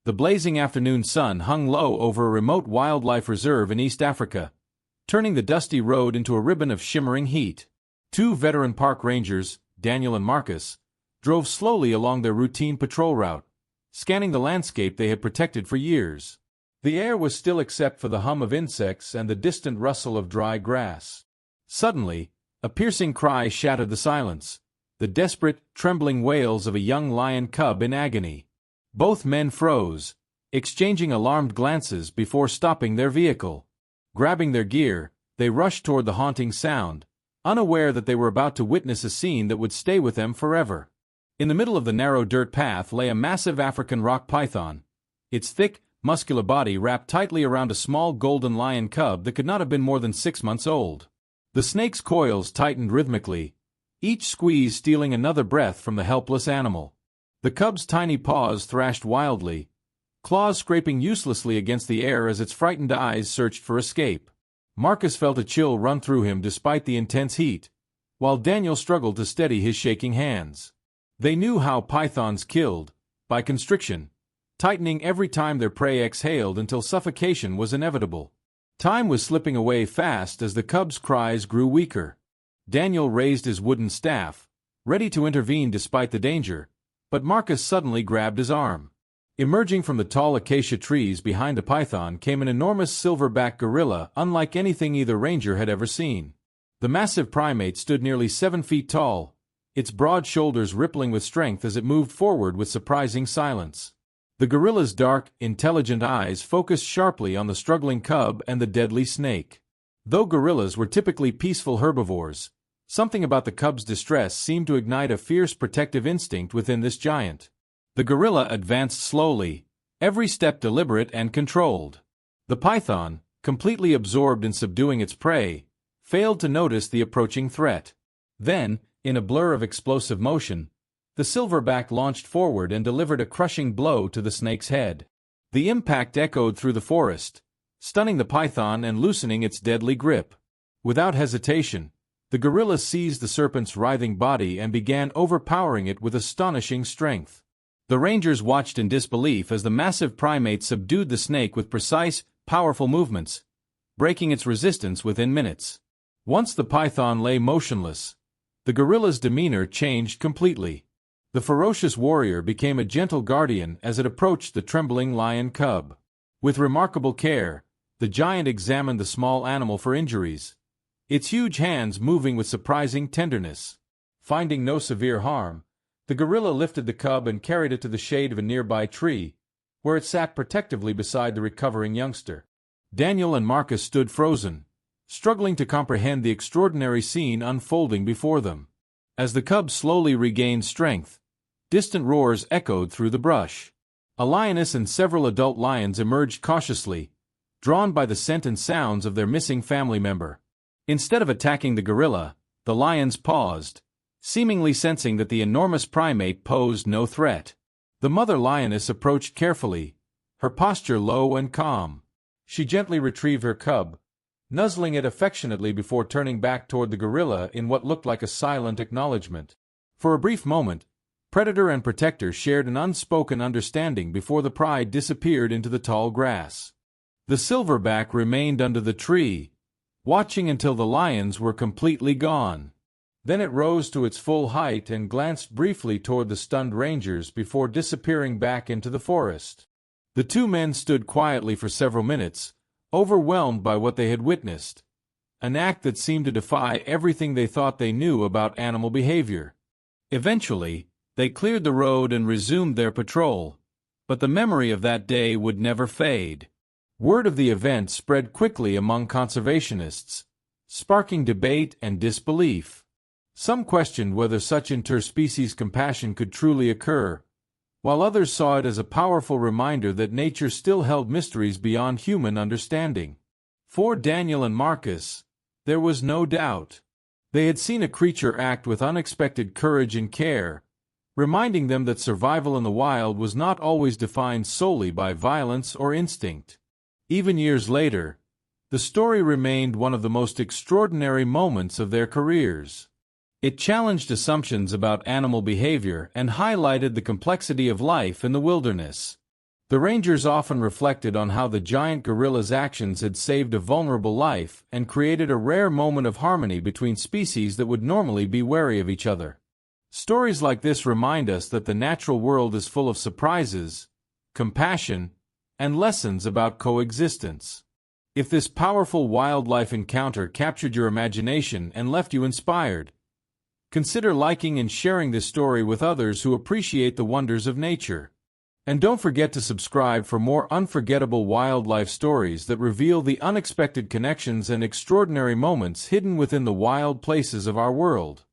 The blazing afternoon sun hung low over a remote wildlife reserve in East Africa, turning the dusty road into a ribbon of shimmering heat. Two veteran park rangers, Daniel and Marcus, drove slowly along their routine patrol route, scanning the landscape they had protected for years. The air was still except for the hum of insects and the distant rustle of dry grass. Suddenly, a piercing cry shattered the silence, the desperate, trembling wails of a young lion cub in agony. Both men froze, exchanging alarmed glances before stopping their vehicle. Grabbing their gear, they rushed toward the haunting sound, unaware that they were about to witness a scene that would stay with them forever. In the middle of the narrow dirt path lay a massive African rock python, its thick, muscular body wrapped tightly around a small golden lion cub that could not have been more than 6 months old. The snake's coils tightened rhythmically, each squeeze stealing another breath from the helpless animal. The cub's tiny paws thrashed wildly, claws scraping uselessly against the air as its frightened eyes searched for escape. Marcus felt a chill run through him despite the intense heat, while Daniel struggled to steady his shaking hands. They knew how pythons killed, by constriction, tightening every time their prey exhaled until suffocation was inevitable. Time was slipping away fast as the cub's cries grew weaker. Daniel raised his wooden staff, ready to intervene despite the danger, but Marcus suddenly grabbed his arm. Emerging from the tall acacia trees behind the python came an enormous silverback gorilla unlike anything either ranger had ever seen. The massive primate stood nearly 7 feet tall, its broad shoulders rippling with strength as it moved forward with surprising silence. The gorilla's dark, intelligent eyes focused sharply on the struggling cub and the deadly snake. Though gorillas were typically peaceful herbivores, something about the cub's distress seemed to ignite a fierce protective instinct within this giant. The gorilla advanced slowly, every step deliberate and controlled. The python, completely absorbed in subduing its prey, failed to notice the approaching threat. Then, in a blur of explosive motion, the silverback launched forward and delivered a crushing blow to the snake's head. The impact echoed through the forest, stunning the python and loosening its deadly grip. Without hesitation, the gorilla seized the serpent's writhing body and began overpowering it with astonishing strength. The rangers watched in disbelief as the massive primate subdued the snake with precise, powerful movements, breaking its resistance within minutes. Once the python lay motionless, the gorilla's demeanor changed completely. The ferocious warrior became a gentle guardian as it approached the trembling lion cub. With remarkable care, the giant examined the small animal for injuries, its huge hands moving with surprising tenderness. Finding no severe harm, the gorilla lifted the cub and carried it to the shade of a nearby tree, where it sat protectively beside the recovering youngster. Daniel and Marcus stood frozen, struggling to comprehend the extraordinary scene unfolding before them. As the cub slowly regained strength, distant roars echoed through the brush. A lioness and several adult lions emerged cautiously, drawn by the scent and sounds of their missing family member. Instead of attacking the gorilla, the lions paused, seemingly sensing that the enormous primate posed no threat. The mother lioness approached carefully, her posture low and calm. She gently retrieved her cub, nuzzling it affectionately before turning back toward the gorilla in what looked like a silent acknowledgement. For a brief moment, predator and protector shared an unspoken understanding before the pride disappeared into the tall grass. The silverback remained under the tree, watching until the lions were completely gone. Then it rose to its full height and glanced briefly toward the stunned rangers before disappearing back into the forest. The two men stood quietly for several minutes, overwhelmed by what they had witnessed, an act that seemed to defy everything they thought they knew about animal behavior. Eventually, they cleared the road and resumed their patrol, but the memory of that day would never fade. Word of the event spread quickly among conservationists, sparking debate and disbelief. Some questioned whether such interspecies compassion could truly occur, while others saw it as a powerful reminder that nature still held mysteries beyond human understanding. For Daniel and Marcus, there was no doubt. They had seen a creature act with unexpected courage and care, reminding them that survival in the wild was not always defined solely by violence or instinct. Even years later, the story remained one of the most extraordinary moments of their careers. It challenged assumptions about animal behavior and highlighted the complexity of life in the wilderness. The rangers often reflected on how the giant gorilla's actions had saved a vulnerable life and created a rare moment of harmony between species that would normally be wary of each other. Stories like this remind us that the natural world is full of surprises, compassion, and lessons about coexistence. If this powerful wildlife encounter captured your imagination and left you inspired, consider liking and sharing this story with others who appreciate the wonders of nature. And don't forget to subscribe for more unforgettable wildlife stories that reveal the unexpected connections and extraordinary moments hidden within the wild places of our world.